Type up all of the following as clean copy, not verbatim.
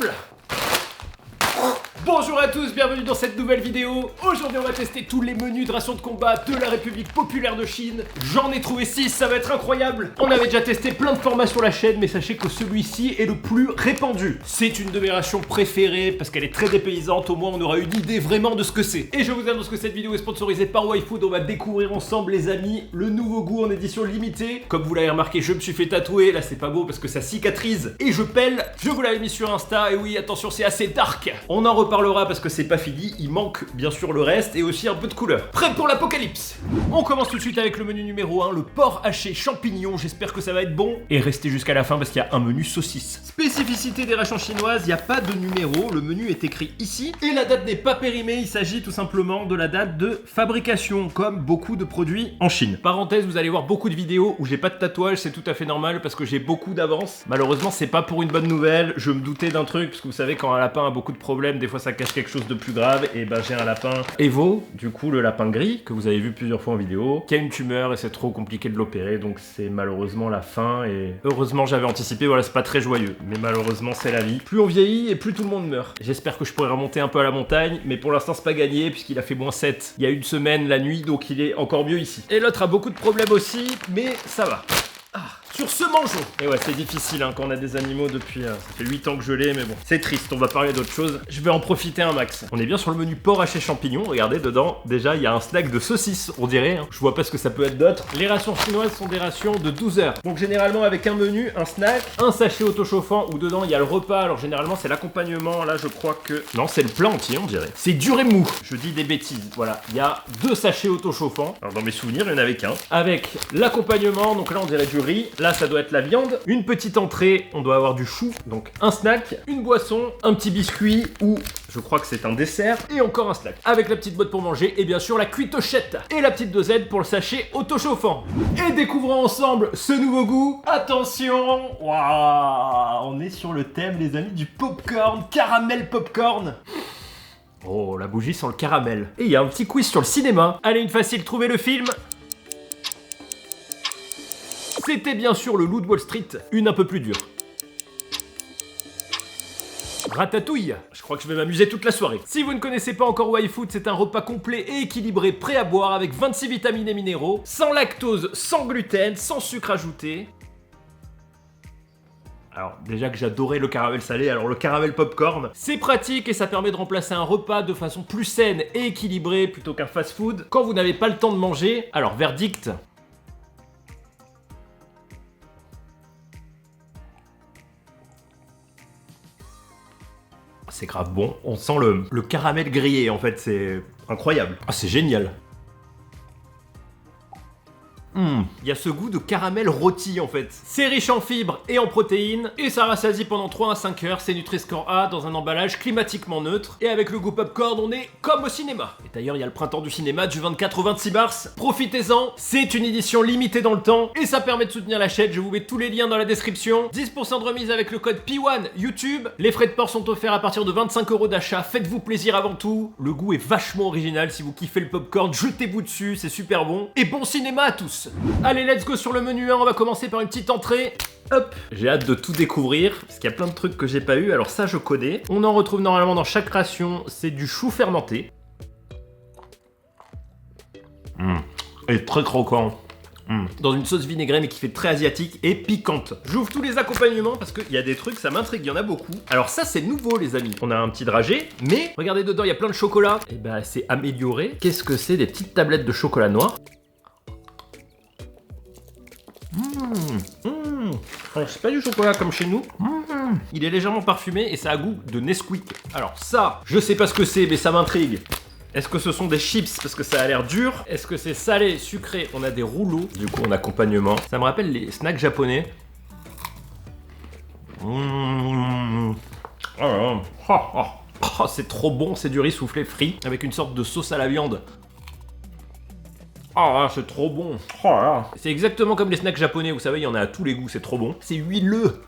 Hop là. Bonjour à tous, bienvenue dans cette nouvelle vidéo. Aujourd'hui on va tester tous les menus de rations de combat de la République populaire de Chine. J'en ai trouvé 6, ça va être incroyable. On avait déjà testé plein de formats sur la chaîne, mais sachez que celui-ci est le plus répandu. C'est une de mes rations préférées parce qu'elle est très dépaysante, au moins on aura une idée vraiment de ce que c'est. Et je vous annonce que cette vidéo est sponsorisée par YFood. On va découvrir ensemble les amis le nouveau goût en édition limitée. Comme vous l'avez remarqué, je me suis fait tatouer, là c'est pas beau parce que ça cicatrise et je pèle. Je vous l'avais mis sur Insta et oui attention c'est assez dark. On en reparlera parce que c'est pas fini, il manque bien sûr le reste et aussi un peu de couleur. Prêt pour l'apocalypse. On commence tout de suite avec le menu numéro 1, le porc haché champignon. J'espère que ça va être bon. Et restez jusqu'à la fin parce qu'il y a un menu saucisse. Spécificité des rations chinoises, il n'y a pas de numéro, le menu est écrit ici. Et la date n'est pas périmée, il s'agit tout simplement de la date de fabrication, comme beaucoup de produits en Chine. Parenthèse, vous allez voir beaucoup de vidéos où j'ai pas de tatouage, c'est tout à fait normal parce que j'ai beaucoup d'avance. Malheureusement, c'est pas pour une bonne nouvelle, je me doutais d'un truc, parce que vous savez, quand un lapin a beaucoup de problèmes, des fois ça cache quelque chose de plus grave, et ben j'ai un lapin Evo, du coup le lapin gris, que vous avez vu plusieurs fois en vidéo, qui a une tumeur et c'est trop compliqué de l'opérer, donc c'est malheureusement la fin, et heureusement j'avais anticipé, voilà c'est pas très joyeux, mais malheureusement c'est la vie. Plus on vieillit et plus tout le monde meurt. J'espère que je pourrai remonter un peu à la montagne, mais pour l'instant c'est pas gagné, puisqu'il a fait -7 il y a une semaine la nuit, donc il est encore mieux ici. Et l'autre a beaucoup de problèmes aussi, mais ça va. Sur ce mangeons. Et ouais, c'est difficile hein, quand on a des animaux depuis... ça fait 8 ans que je l'ai, mais bon. C'est triste, on va parler d'autre chose. Je vais en profiter un max. On est bien sur le menu porc haché champignon. Regardez, dedans, déjà, il y a un snack de saucisse, on dirait. Hein. Je vois pas ce que ça peut être d'autre. Les rations chinoises sont des rations de 12 heures. Donc généralement, avec un menu, un snack, un sachet autochauffant où dedans, il y a le repas. Alors généralement, c'est l'accompagnement. Là, je crois que... Non, c'est le plat entier, on dirait. C'est dur et mou. Je dis des bêtises. Voilà, il y a 2 sachets autochauffants. Alors dans mes souvenirs, il y en avait qu'un. Avec l'accompagnement, donc là, on dirait du riz. Là, ça doit être la viande, une petite entrée, on doit avoir du chou, donc un snack, une boisson, un petit biscuit ou je crois que c'est un dessert et encore un snack. Avec la petite boîte pour manger et bien sûr la cuitochette et la petite dosette pour le sachet autochauffant. Et découvrons ensemble ce nouveau goût. Attention, waouh, on est sur le thème les amis du popcorn, caramel popcorn. Oh, la bougie sent le caramel. Et il y a un petit quiz sur le cinéma. Allez, une facile, trouvez le film. C'était bien sûr le Loup de Wall Street, une un peu plus dure. Ratatouille. Je crois que je vais m'amuser toute la soirée. Si vous ne connaissez pas encore YFood, c'est un repas complet et équilibré prêt à boire avec 26 vitamines et minéraux, sans lactose, sans gluten, sans sucre ajouté. Alors déjà que j'adorais le caramel salé, alors le caramel popcorn, c'est pratique et ça permet de remplacer un repas de façon plus saine et équilibrée plutôt qu'un fast-food quand vous n'avez pas le temps de manger. Alors verdict. C'est grave bon, on sent le caramel grillé en fait, c'est incroyable. Ah, c'est génial. Il y a ce goût de caramel rôti en fait. C'est riche en fibres et en protéines et ça rassasie pendant 3 à 5 heures. C'est Nutri-Score A dans un emballage climatiquement neutre et avec le goût popcorn on est comme au cinéma. Et d'ailleurs il y a le printemps du cinéma du 24 au 26 mars. Profitez-en, c'est une édition limitée dans le temps et ça permet de soutenir la chaîne. Je vous mets tous les liens dans la description. 10% de remise avec le code P1 YouTube. Les frais de port sont offerts à partir de 25 € d'achat. Faites-vous plaisir avant tout. Le goût est vachement original. Si vous kiffez le popcorn, jetez-vous dessus, c'est super bon. Et bon cinéma à tous. Allez, let's go sur le menu 1, on va commencer par une petite entrée. Hop, j'ai hâte de tout découvrir, parce qu'il y a plein de trucs que j'ai pas eu, alors ça je connais. On en retrouve normalement dans chaque ration, c'est du chou fermenté. Et très croquant. Dans une sauce vinaigrée mais qui fait très asiatique et piquante. J'ouvre tous les accompagnements parce qu'il y a des trucs, ça m'intrigue, il y en a beaucoup. Alors ça c'est nouveau les amis. On a un petit dragée, mais regardez dedans, il y a plein de chocolat. Et bah c'est amélioré. Qu'est-ce que c'est? Des petites tablettes de chocolat noir. Alors c'est pas du chocolat comme chez nous. Il est légèrement parfumé et ça a goût de Nesquik. Alors ça, je sais pas ce que c'est mais ça m'intrigue. Est-ce que ce sont des chips parce que ça a l'air dur? Est-ce que c'est salé, sucré? On a des rouleaux, du coup en accompagnement. Ça me rappelle les snacks japonais. C'est trop bon, c'est du riz soufflé frit avec une sorte de sauce à la viande. Ah, c'est trop bon. C'est exactement comme les snacks japonais, vous savez, il y en a à tous les goûts, c'est trop bon. C'est huileux.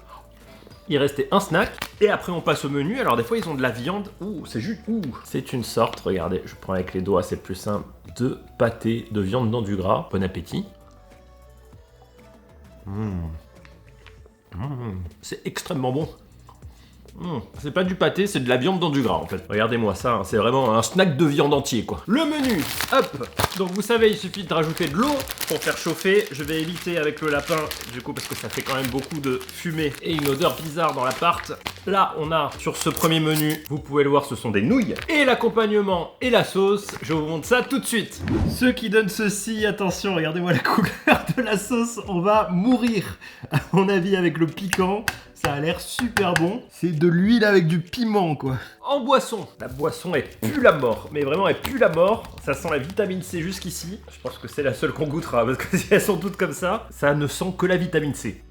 Il restait un snack, et après on passe au menu. Alors des fois ils ont de la viande, c'est juste, c'est une sorte, regardez, je prends avec les doigts, c'est plus simple, de pâté de viande dans du gras. Bon appétit. C'est extrêmement bon. C'est pas du pâté, c'est de la viande dans du gras en fait. Regardez-moi ça, hein, c'est vraiment un snack de viande entier quoi. Le menu, hop. Donc vous savez, il suffit de rajouter de l'eau pour faire chauffer. Je vais éviter avec le lapin, du coup parce que ça fait quand même beaucoup de fumée et une odeur bizarre dans l'appart. Là, on a sur ce premier menu, vous pouvez le voir, ce sont des nouilles. Et l'accompagnement et la sauce, je vous montre ça tout de suite. Ceux qui donnent ceci, attention, regardez-moi la couleur de la sauce, on va mourir. À mon avis, avec le piquant. Ça a l'air super bon. C'est de l'huile avec du piment, quoi. En boisson, la boisson, elle pue la mort. Mais vraiment, elle pue la mort. Ça sent la vitamine C jusqu'ici. Je pense que c'est la seule qu'on goûtera, parce que si elles sont toutes comme ça, ça ne sent que la vitamine C.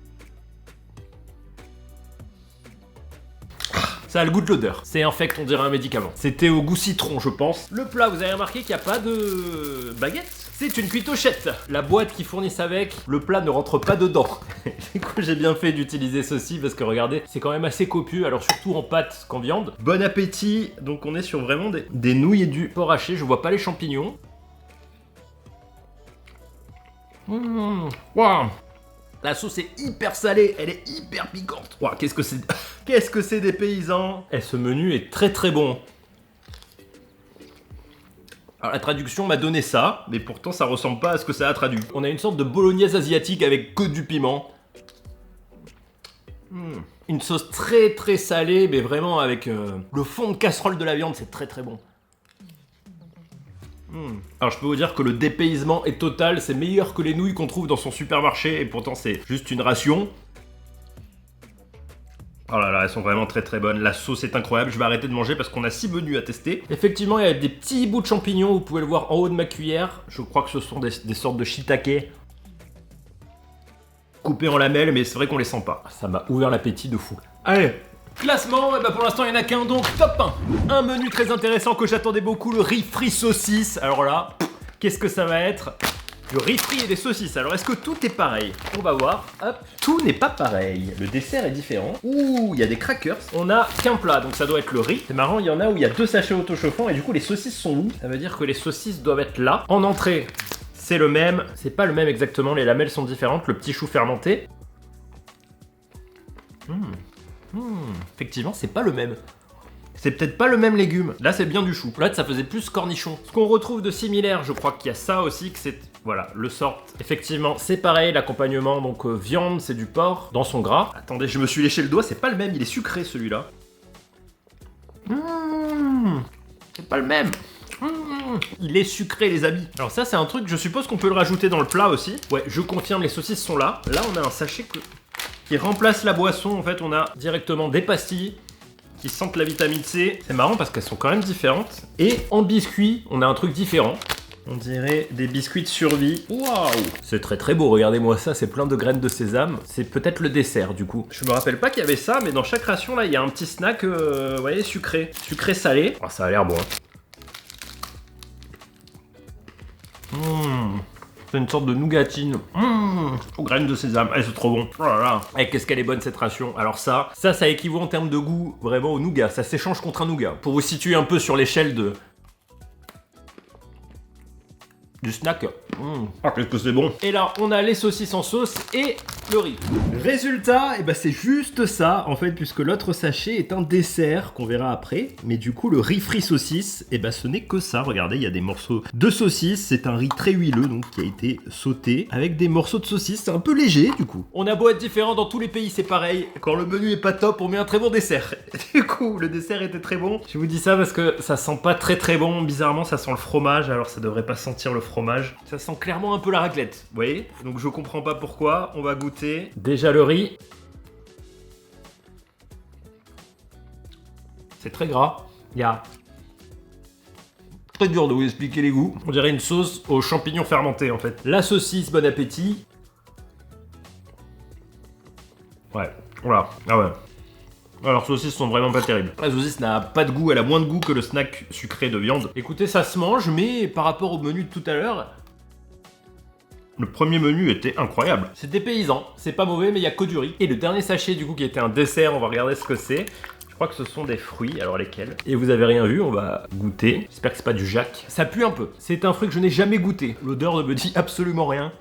Ça a le goût de l'odeur. C'est infect, on dirait un médicament. C'était au goût citron, je pense. Le plat, vous avez remarqué qu'il n'y a pas de baguette. C'est une cuitochette. La boîte qui fournissent avec, le plat ne rentre pas dedans. Du coup, j'ai bien fait d'utiliser ceci parce que regardez, c'est quand même assez copieux, alors surtout en pâte qu'en viande. Bon appétit. Donc on est sur vraiment des nouilles et du porc haché. Je vois pas les champignons. Waouh. La sauce est hyper salée, elle est hyper piquante. Wow, qu'est-ce que c'est qu'est-ce que c'est des paysans. Et ce menu est très très bon. Alors la traduction m'a donné ça, mais pourtant ça ressemble pas à ce que ça a traduit. On a une sorte de bolognaise asiatique avec que du piment. Une sauce très très salée, mais vraiment avec le fond de casserole de la viande, c'est très très bon. Alors je peux vous dire que le dépaysement est total, c'est meilleur que les nouilles qu'on trouve dans son supermarché et pourtant c'est juste une ration. Oh là là, elles sont vraiment très très bonnes, la sauce est incroyable, je vais arrêter de manger parce qu'on a 6 menus à tester. Effectivement, il y a des petits bouts de champignons, vous pouvez le voir en haut de ma cuillère. Je crois que ce sont des sortes de shiitake coupés en lamelles, mais c'est vrai qu'on les sent pas. Ça m'a ouvert l'appétit de fou. Allez! Classement, et bah pour l'instant il n'y en a qu'un, donc top 1. Un menu très intéressant que j'attendais beaucoup, le riz frit saucisse. Alors là, qu'est-ce que ça va être? Du riz frit et des saucisses. Alors est-ce que tout est pareil? On va voir. Hop. Tout n'est pas pareil. Le dessert est différent. Ouh, il y a des crackers. On a qu'un plat, donc ça doit être le riz. C'est marrant, il y en a où il y a 2 sachets autochauffants et du coup les saucisses sont où? Ça veut dire que les saucisses doivent être là. En entrée, c'est le même. C'est pas le même exactement, les lamelles sont différentes. Le petit chou fermenté. Effectivement, c'est pas le même. C'est peut-être pas le même légume. Là, c'est bien du chou. Là, ça faisait plus cornichon. Ce qu'on retrouve de similaire, je crois qu'il y a ça aussi, que c'est... Voilà, le sort. Effectivement, c'est pareil, l'accompagnement, donc viande, c'est du porc, dans son gras. Attendez, je me suis léché le doigt, c'est pas le même, il est sucré celui-là. C'est pas le même. Il est sucré les amis. Alors ça c'est un truc, je suppose qu'on peut le rajouter dans le plat aussi. Ouais, je confirme, les saucisses sont là. Là on a un sachet qui remplace la boisson. En fait on a directement des pastilles qui sentent la vitamine C. C'est marrant parce qu'elles sont quand même différentes. Et en biscuit, on a un truc différent. On dirait des biscuits de survie. Waouh! C'est très très beau, regardez-moi ça, c'est plein de graines de sésame. C'est peut-être le dessert du coup. Je me rappelle pas qu'il y avait ça, mais dans chaque ration là, il y a un petit snack, vous voyez, sucré. Sucré salé. Oh, ça a l'air bon. C'est une sorte de nougatine. Aux graines de sésame. C'est trop bon. Oh là là. Et qu'est-ce qu'elle est bonne cette ration. Alors ça équivaut en termes de goût vraiment au nougat. Ça s'échange contre un nougat. Pour vous situer un peu sur l'échelle du snack. Ah, qu'est-ce que c'est bon. Et là, on a les saucisses en sauce et le riz. Résultat, eh ben, c'est juste ça, en fait, puisque l'autre sachet est un dessert qu'on verra après. Mais du coup, le riz frit saucisse, eh ben, ce n'est que ça. Regardez, il y a des morceaux de saucisse. C'est un riz très huileux, donc, qui a été sauté avec des morceaux de saucisse. C'est un peu léger, du coup. On a beau être différent, dans tous les pays, c'est pareil. Quand le menu est pas top, on met un très bon dessert. Du coup, le dessert était très bon. Je vous dis ça parce que ça sent pas très très bon. Bizarrement, ça sent le fromage, alors ça devrait pas sentir le fromage. Ça sent clairement un peu la raclette, vous voyez? Donc je comprends pas pourquoi. On va goûter. Déjà le riz. C'est très gras. Il y a... Très dur de vous expliquer les goûts. On dirait une sauce aux champignons fermentés en fait. La saucisse, bon appétit. Ouais, voilà. Ah ouais. Alors, saucisses sont vraiment pas terribles. La saucisse n'a pas de goût, elle a moins de goût que le snack sucré de viande. Écoutez, ça se mange, mais par rapport au menu de tout à l'heure, le premier menu était incroyable. C'était paysan, c'est pas mauvais, mais il y a que du riz. Et le dernier sachet, du coup, qui était un dessert, on va regarder ce que c'est. Je crois que ce sont des fruits, alors lesquels? Et vous avez rien vu, on va goûter. J'espère que c'est pas du Jacques. Ça pue un peu. C'est un fruit que je n'ai jamais goûté. L'odeur ne me dit absolument rien.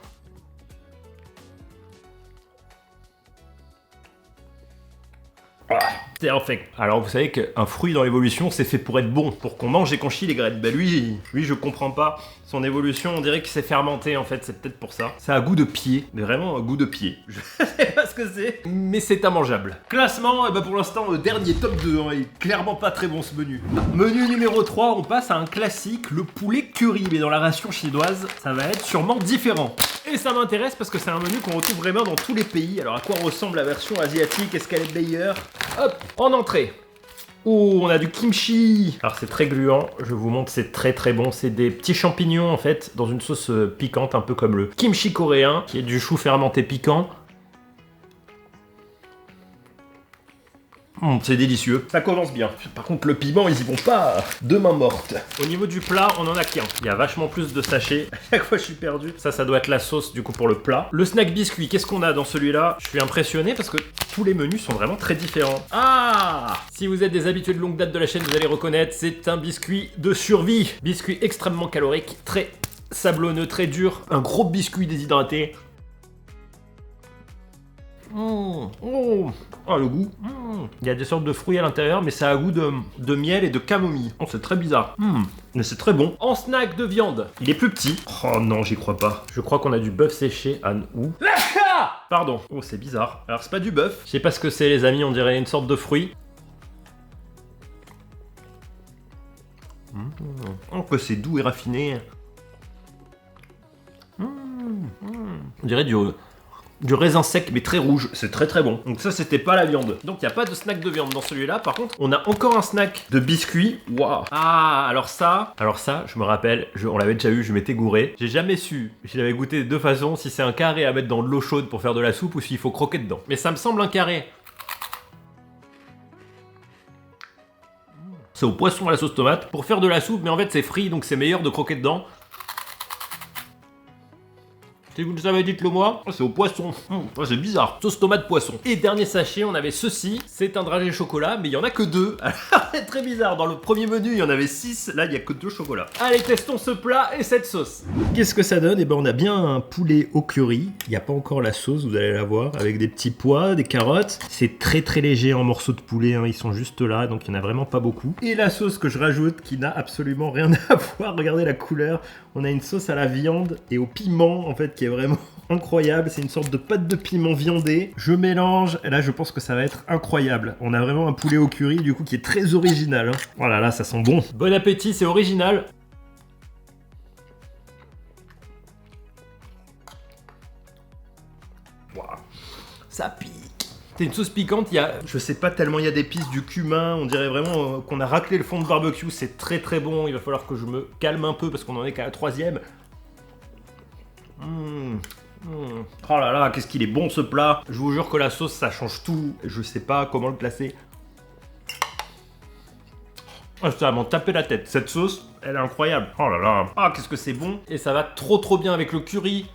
C'est en fait. Alors vous savez qu'un fruit dans l'évolution, c'est fait pour être bon, pour qu'on mange et qu'on chie les graines. Bah lui, je comprends pas. Son évolution, on dirait qu'il s'est fermenté en fait, c'est peut-être pour ça. Ça a goût de pied, mais vraiment un goût de pied. Je sais pas ce que c'est, mais c'est immangeable. Classement, et bah pour l'instant, dernier top 2, hein, il est clairement pas très bon ce menu. Menu numéro 3, on passe à un classique, le poulet curry, mais dans la ration chinoise, ça va être sûrement différent. Et ça m'intéresse parce que c'est un menu qu'on retrouve vraiment dans tous les pays. Alors à quoi ressemble la version asiatique? Est-ce qu'elle est meilleure? Hop, en entrée. Oh, on a du kimchi. Alors c'est très gluant, je vous montre, c'est très très bon. C'est des petits champignons en fait, dans une sauce piquante, un peu comme le kimchi coréen, qui est du chou fermenté piquant. C'est délicieux, ça commence bien. Par contre le piment ils y vont pas de main morte. Au niveau du plat on en a qu'un. Il y a vachement plus de sachets. À chaque fois je suis perdu. Ça doit être la sauce du coup pour le plat. Le snack biscuit, qu'est-ce qu'on a dans celui-là? Je suis impressionné parce que tous les menus sont vraiment très différents. Ah! Si vous êtes des habitués de longue date de la chaîne vous allez reconnaître, c'est un biscuit de survie. Biscuit extrêmement calorique, très sablonneux, très dur. Un gros biscuit déshydraté. Oh le goût. Il y a des sortes de fruits à l'intérieur, mais ça a goût de miel et de camomille. Oh, c'est très bizarre. Mais c'est très bon. En snack de viande, il est plus petit. Oh non, j'y crois pas. Je crois qu'on a du bœuf séché à nous. Pardon. Oh, c'est bizarre. Alors, c'est pas du bœuf. Je sais pas ce que c'est, les amis. On dirait une sorte de fruit. Oh, que c'est doux et raffiné. On dirait du raisin sec mais très rouge, c'est très très bon. Donc ça c'était pas la viande. Donc il n'y a pas de snack de viande dans celui-là. Par contre on a encore un snack de biscuits. Waouh. Ah alors ça je me rappelle, on l'avait déjà eu, je m'étais gouré. J'ai jamais su, je l'avais goûté de deux façons, si c'est un carré à mettre dans de l'eau chaude pour faire de la soupe ou s'il faut croquer dedans. Mais ça me semble un carré. C'est au poisson à la sauce tomate pour faire de la soupe, mais en fait c'est frit donc c'est meilleur de croquer dedans. Si vous le savez, dites-le moi. C'est au poisson. C'est bizarre. Sauce tomate poisson. Et dernier sachet, on avait ceci. C'est un dragée chocolat, mais il y en a que 2. C'est très bizarre. Dans le premier menu, il y en avait 6. Là, il y a que 2 chocolats. Allez, testons ce plat et cette sauce. Qu'est-ce que ça donne? Eh ben, on a bien un poulet au curry. Il n'y a pas encore la sauce, vous allez la voir, avec des petits pois, des carottes. C'est très très léger en morceaux de poulet. Hein. Ils sont juste là, donc il n'y en a vraiment pas beaucoup. Et la sauce que je rajoute, qui n'a absolument rien à voir. Regardez la couleur. On a une sauce à la viande et au piment, en fait, qui est vraiment incroyable. C'est une sorte de pâte de piment viandée. Je mélange, et là je pense que ça va être incroyable. On a vraiment un poulet au curry du coup qui est très original. Hein. Oh là là, ça sent bon. Bon appétit, c'est original. Wow. Ça pique. C'est une sauce piquante, il y a, je sais pas tellement, il y a d'épices, du cumin, on dirait vraiment qu'on a raclé le fond de barbecue, c'est très très bon, il va falloir que je me calme un peu parce qu'on en est qu'à la 3e. Oh là là, qu'est-ce qu'il est bon ce plat. Je vous jure que la sauce ça change tout, je sais pas comment le placer. Oh, ça va m'en taper la tête, cette sauce, elle est incroyable. Oh là là, ah qu'est-ce que c'est bon. Et ça va trop bien avec le curry.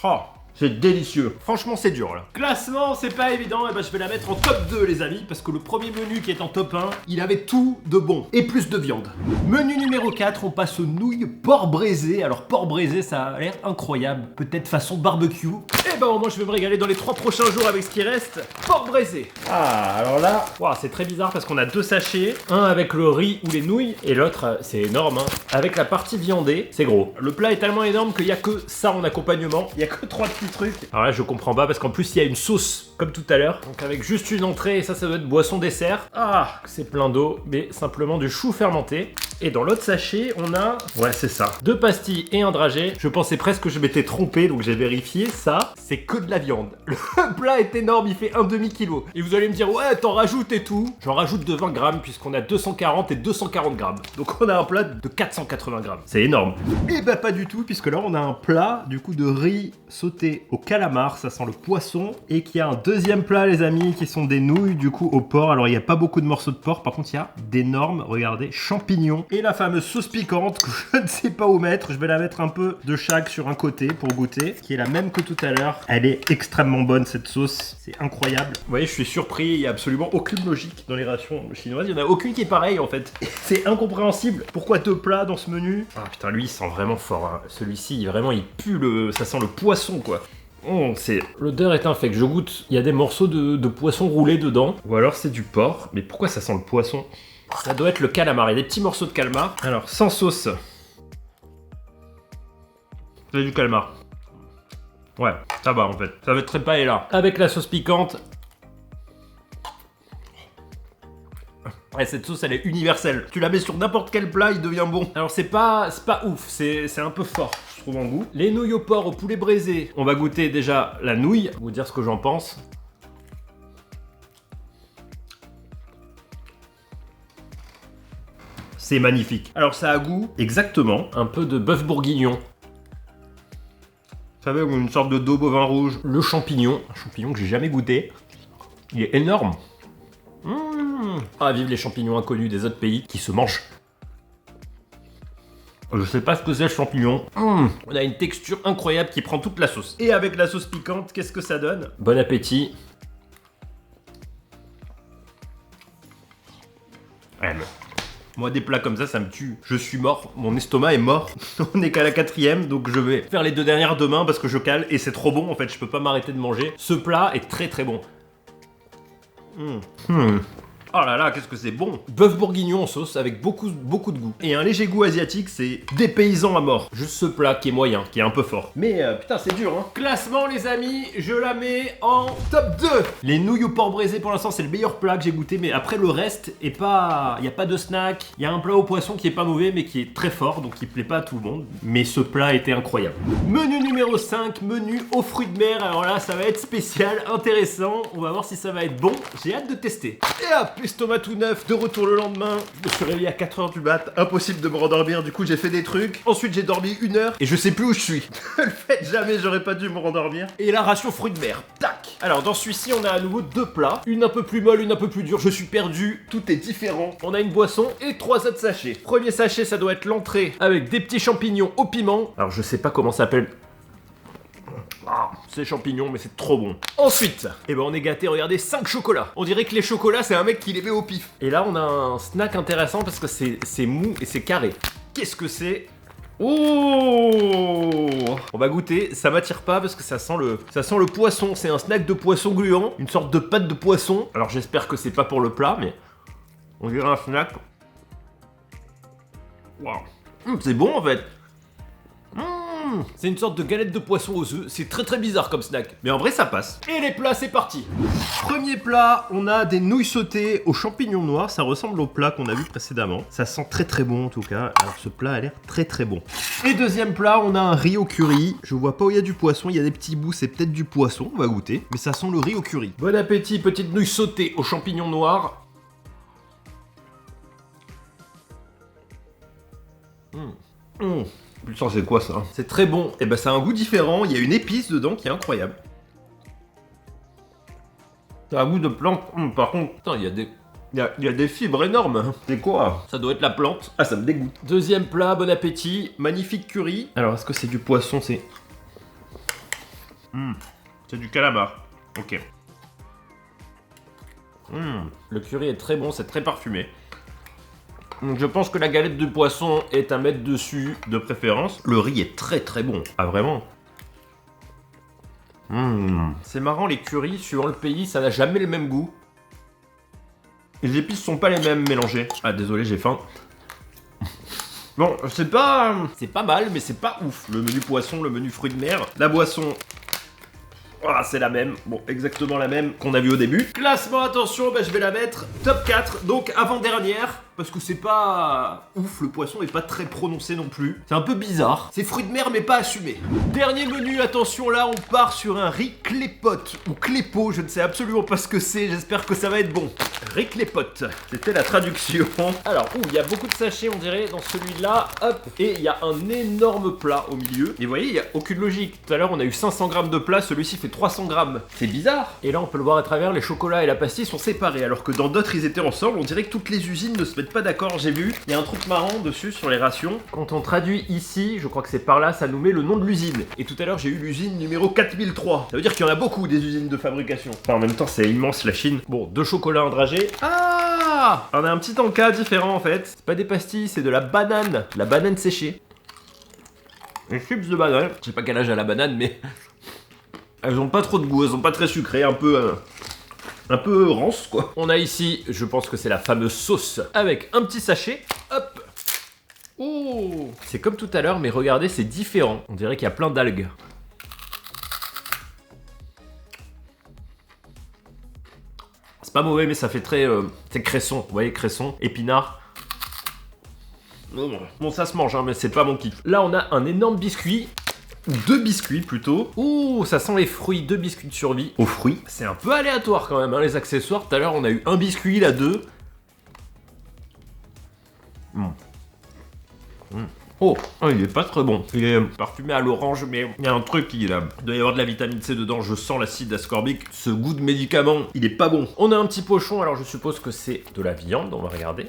Oh. C'est délicieux. Franchement, c'est dur là. Classement, c'est pas évident. Et ben, je vais la mettre en top 2, les amis. Parce que le premier menu qui est en top 1, il avait tout de bon. Et plus de viande. Menu numéro 4, on passe aux nouilles porc braisé. Alors, porc braisé, ça a l'air incroyable. Peut-être façon barbecue. Et ben, moi, je vais me régaler dans les 3 prochains jours avec ce qui reste. Porc braisé. Ah, alors là, wow, c'est très bizarre parce qu'on a 2 sachets. Un avec le riz ou les nouilles. Et l'autre, c'est énorme. Hein. Avec la partie viandée, c'est gros. Le plat est tellement énorme qu'il n'y a que ça en accompagnement. Il n'y a que 3 petits trucs. Alors là je comprends pas parce qu'en plus il y a une sauce comme tout à l'heure. Donc avec juste une entrée et ça doit être boisson dessert. Ah c'est plein d'eau mais simplement du chou fermenté. Et dans l'autre sachet on a, ouais c'est ça, 2 pastilles et un dragée. Je pensais presque que je m'étais trompé donc j'ai vérifié. Ça c'est que de la viande. Le plat est énorme, il fait un demi-kilo. Et vous allez me dire ouais t'en rajoutes et tout. J'en rajoute de 20 grammes puisqu'on a 240 et 240 grammes. Donc on a un plat de 480 grammes. C'est énorme. Et bah pas du tout puisque là on a un plat du coup de riz sauté au calamar, ça sent le poisson, et qu'il y a un deuxième plat les amis qui sont des nouilles du coup au porc. Alors il n'y a pas beaucoup de morceaux de porc, par contre il y a d'énormes, regardez, champignons et la fameuse sauce piquante que je ne sais pas où mettre. Je vais la mettre un peu de chaque sur un côté pour goûter, qui est la même que tout à l'heure. Elle est extrêmement bonne cette sauce, c'est incroyable. Vous voyez je suis surpris, il n'y a absolument aucune logique dans les rations chinoises, il n'y en a aucune qui est pareille en fait. C'est incompréhensible. Pourquoi 2 plats dans ce menu? Ah putain lui il sent vraiment fort hein. Celui-ci vraiment il pue ça sent le poisson quoi. L'odeur est infecte, je goûte. Il y a des morceaux de poisson roulé dedans. Ou alors c'est du porc. Mais pourquoi ça sent le poisson? Ça doit être le calamar, il y a des petits morceaux de calmar. Alors, sans sauce. C'est du calmar. Ouais, ça va en fait. Ça va être très paella. Avec la sauce piquante. Ouais, cette sauce elle est universelle. Tu la mets sur n'importe quel plat, il devient bon. Alors c'est pas ouf, c'est un peu fort, je trouve en goût. Les nouilles au porc au poulet braisé. On va goûter déjà la nouille, vous dire ce que j'en pense. C'est magnifique. Alors ça a goût exactement un peu de bœuf bourguignon. Vous savez, une sorte de dos bovin rouge. Le champignon, un champignon que j'ai jamais goûté. Il est énorme. Ah, vive les champignons inconnus des autres pays qui se mangent. Je sais pas ce que c'est le champignon. On a une texture incroyable qui prend toute la sauce. Et avec la sauce piquante, qu'est-ce que ça donne? Bon appétit. Ouais, mais... Moi, des plats comme ça me tue. Je suis mort, mon estomac est mort. On n'est qu'à la 4e, donc je vais faire les 2 dernières demain parce que je cale et c'est trop bon en fait, je peux pas m'arrêter de manger. Ce plat est très très bon. Oh là là, qu'est-ce que c'est bon! Bœuf bourguignon en sauce avec beaucoup de goût. Et un léger goût asiatique, c'est des paysans à mort. Juste ce plat qui est moyen, qui est un peu fort. Mais putain, c'est dur, hein. Classement, les amis, je la mets en top 2. Les nouilles au porc braisé, pour l'instant, c'est le meilleur plat que j'ai goûté. Mais après, le reste est pas... Il n'y a pas de snack. Il y a un plat au poisson qui est pas mauvais, mais qui est très fort, donc qui plaît pas à tout le monde. Mais ce plat était incroyable. Menu numéro 5, menu aux fruits de mer. Alors là, ça va être spécial, intéressant. On va voir si ça va être bon. J'ai hâte de tester. Et hop, estomac tout neuf, de retour le lendemain. Je me suis réveillé à 4h du mat, impossible de me rendormir, du coup j'ai fait des trucs. Ensuite j'ai dormi 1 heure et je sais plus où je suis. Le fait, jamais j'aurais pas dû me rendormir. Et la ration fruits de mer, tac. Alors dans celui-ci on a à nouveau 2 plats, une un peu plus molle, une un peu plus dure. Je suis perdu, tout est différent. On a une boisson et 3 autres sachets. Premier sachet, ça doit être l'entrée avec des petits champignons au piment. Alors je sais pas comment ça s'appelle. C'est champignons, mais c'est trop bon. Ensuite, on est gâté, regardez, 5 chocolats. On dirait que les chocolats, c'est un mec qui les met au pif. Et là, on a un snack intéressant parce que c'est mou et c'est carré. Qu'est-ce que c'est? Oh! On va goûter, ça m'attire pas parce que ça sent le poisson. C'est un snack de poisson gluant, une sorte de pâte de poisson. Alors j'espère que c'est pas pour le plat, mais on dirait un snack. Waouh! C'est bon en fait. C'est une sorte de galette de poisson aux œufs, c'est très très bizarre comme snack. Mais en vrai ça passe. Et les plats, c'est parti. Premier plat, on a des nouilles sautées aux champignons noirs, ça ressemble au plat qu'on a vu précédemment. Ça sent très très bon en tout cas, alors ce plat a l'air très très bon. Et deuxième plat, on a un riz au curry. Je vois pas où il y a du poisson, il y a des petits bouts, c'est peut-être du poisson, on va goûter. Mais ça sent le riz au curry. Bon appétit, petite nouille sautée aux champignons noirs. Putain, c'est quoi ça? C'est très bon. Et ça a un goût différent. Il y a une épice dedans qui est incroyable. Ça a un goût de plante. Par contre, putain, il y a des fibres énormes. C'est quoi? Ça doit être la plante. Ah, ça me dégoûte. Deuxième plat, bon appétit. Magnifique curry. Alors, est-ce que c'est du poisson? C'est du calamar. Ok. Le curry est très bon, c'est très parfumé. Donc je pense que la galette de poisson est à mettre dessus de préférence. Le riz est très très bon. Ah vraiment? C'est marrant, les currys suivant le pays, ça n'a jamais le même goût. Les épices sont pas les mêmes mélangées. Ah désolé, j'ai faim. Bon, c'est pas mal, mais c'est pas ouf. Le menu poisson, le menu fruits de mer, la boisson. Voilà, c'est la même, bon, exactement la même qu'on a vu au début. Classement, attention, je vais la mettre top 4, donc avant-dernière, parce que c'est pas ouf, le poisson est pas très prononcé non plus. C'est un peu bizarre, c'est fruits de mer mais pas assumé. Dernier menu, attention, là on part sur un riz clépote, ou clépo, je ne sais absolument pas ce que c'est, j'espère que ça va être bon. Riz clépote, c'était la traduction. Alors, il y a beaucoup de sachets on dirait dans celui-là, hop, et il y a un énorme plat au milieu. Et vous voyez, il n'y a aucune logique. Tout à l'heure on a eu 500 grammes de plat, celui-ci fait 300 grammes. C'est bizarre. Et là on peut le voir à travers, les chocolats et la pastille sont séparés, alors que dans d'autres ils étaient ensemble. On dirait que toutes les usines ne se mettent pas d'accord, j'ai vu. Il y a un truc marrant dessus sur les rations. Quand on traduit ici, je crois que c'est par là, ça nous met le nom de l'usine. Et tout à l'heure j'ai eu l'usine numéro 4003. Ça veut dire qu'il y en a beaucoup des usines de fabrication. Enfin en même temps c'est immense la Chine. Bon, 2 chocolats, un dragé. Ah, on a un petit encas différent en fait. C'est pas des pastilles, c'est de la banane séchée. Les chips de banane. Je sais pas quel âge a la banane mais... Elles ont pas trop de goût, elles sont pas très sucrées, un peu rance quoi. On a ici, je pense que c'est la fameuse sauce avec un petit sachet. Hop. Oh, c'est comme tout à l'heure, mais regardez, c'est différent. On dirait qu'il y a plein d'algues. C'est pas mauvais, mais ça fait très... c'est cresson, vous voyez, cresson, épinard. Bon, ça se mange, hein, mais c'est pas mon kiff. Là, on a un énorme biscuit. Ou 2 biscuits plutôt. Ouh, ça sent les fruits, 2 biscuits de survie. Aux fruits. C'est un peu aléatoire quand même, hein, les accessoires. Tout à l'heure, on a eu un biscuit, là 2. Oh, il est pas très bon. Il est parfumé à l'orange, mais il y a un truc, il doit y avoir de la vitamine C dedans. Je sens l'acide ascorbique. Ce goût de médicament, il est pas bon. On a un petit pochon, alors je suppose que c'est de la viande. On va regarder.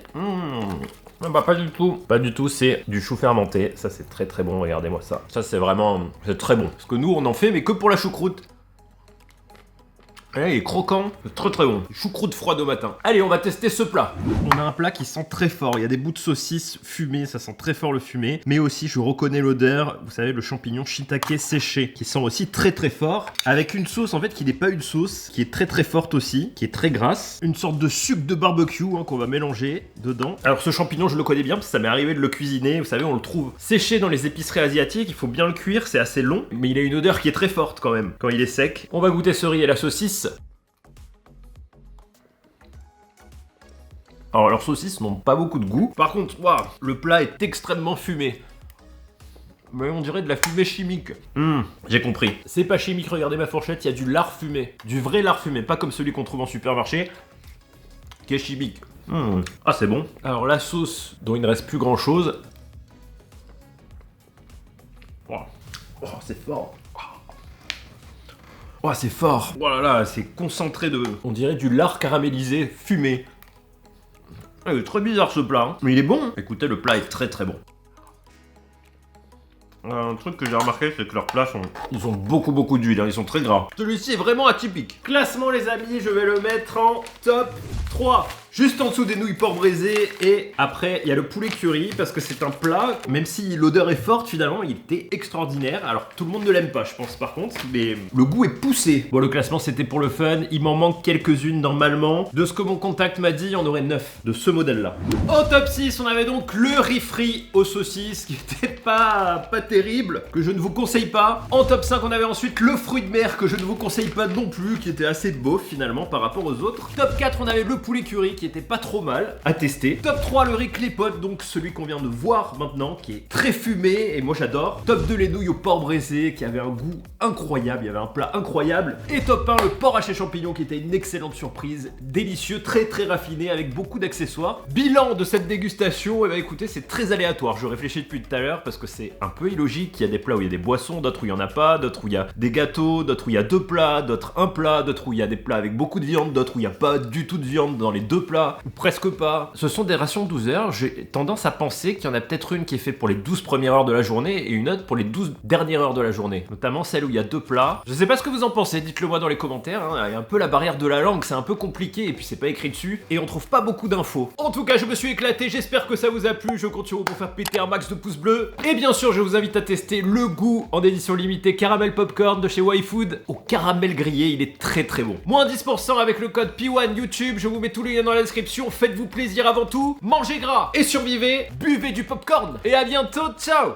Bah pas du tout. Pas du tout, c'est du chou fermenté. Ça, c'est très très bon, regardez-moi ça. Ça, c'est vraiment... c'est très bon. Parce que nous, on en fait, mais que pour la choucroute. Et là, il est croquant, c'est très très bon. Choucroute froide au matin. Allez, on va tester ce plat. On a un plat qui sent très fort. Il y a des bouts de saucisse fumés, ça sent très fort le fumé. Mais aussi, je reconnais l'odeur, vous savez, le champignon shiitake séché, qui sent aussi très très fort. Avec une sauce, en fait, qui n'est pas une sauce, qui est très très forte aussi, qui est très grasse. Une sorte de sucre de barbecue hein, qu'on va mélanger dedans. Alors, ce champignon, je le connais bien, parce que ça m'est arrivé de le cuisiner. Vous savez, on le trouve séché dans les épiceries asiatiques. Il faut bien le cuire, c'est assez long. Mais il a une odeur qui est très forte quand même, quand il est sec. On va goûter ce riz et la saucisse. Alors leurs saucisses n'ont pas beaucoup de goût. Par contre, waouh, le plat est extrêmement fumé. Mais on dirait de la fumée chimique. J'ai compris. C'est pas chimique, regardez ma fourchette, il y a du lard fumé. Du vrai lard fumé, pas comme celui qu'on trouve en supermarché, qui est chimique. Ah, c'est bon. Alors la sauce, dont il ne reste plus grand chose. Oh, c'est fort. Oh, c'est fort. Oh là là, c'est concentré de... on dirait du lard caramélisé fumé. Il est très bizarre ce plat, hein. Mais il est bon. Écoutez, le plat est très très bon. Un truc que j'ai remarqué, c'est que leurs plats sont... ils ont beaucoup d'huile, hein. Ils sont très gras. Celui-ci est vraiment atypique. Classement les amis, je vais le mettre en top 3. Juste en dessous des nouilles porc braisées et après il y a le poulet curry parce que c'est un plat, même si l'odeur est forte finalement, il était extraordinaire. Alors tout le monde ne l'aime pas je pense par contre, mais le goût est poussé. Bon le classement c'était pour le fun, il m'en manque quelques-unes normalement. De ce que mon contact m'a dit, il y en aurait 9 de ce modèle là. Au top 6 on avait donc le riz frit aux saucisses qui était pas terrible, que je ne vous conseille pas. En top 5 on avait ensuite le fruit de mer que je ne vous conseille pas non plus, qui était assez beau finalement par rapport aux autres. Top 4 on avait le poulet curry qui était pas trop mal à tester. Top 3 le riz clépote, donc celui qu'on vient de voir maintenant, qui est très fumé et moi j'adore. Top 2 les nouilles au porc braisé qui avait un goût incroyable, il y avait un plat incroyable. Et top 1 le porc haché champignon qui était une excellente surprise, délicieux, très raffiné avec beaucoup d'accessoires. Bilan de cette dégustation, et bah écoutez c'est très aléatoire, je réfléchis depuis tout à l'heure parce que c'est un peu illogique. Il y a des plats où il y a des boissons, d'autres où il y en a pas, d'autres où il y a des gâteaux, d'autres où il y a 2 plats, d'autres un plat, d'autres où il y a des plats avec beaucoup de viande, d'autres où il n'y a pas du tout de viande dans les 2 plats. Ou presque pas. Ce sont des rations de 12 heures. J'ai tendance à penser qu'il y en a peut-être une qui est faite pour les 12 premières heures de la journée et une autre pour les 12 dernières heures de la journée. Notamment celle où il y a 2 plats. Je sais pas ce que vous en pensez, dites-le moi dans les commentaires. Hein. Il y a un peu la barrière de la langue, c'est un peu compliqué et puis c'est pas écrit dessus. Et on trouve pas beaucoup d'infos. En tout cas, je me suis éclaté. J'espère que ça vous a plu. Je compte sur vous pour faire péter un max de pouces bleus. Et bien sûr, je vous invite à tester le goût en édition limitée caramel popcorn de chez YFood au caramel grillé. Il est très bon. Moins 10% avec le code P1 YouTube. Je vous mets tous les liens dans la description. Faites-vous plaisir avant tout, mangez gras et survivez, buvez du popcorn. Et à bientôt, ciao!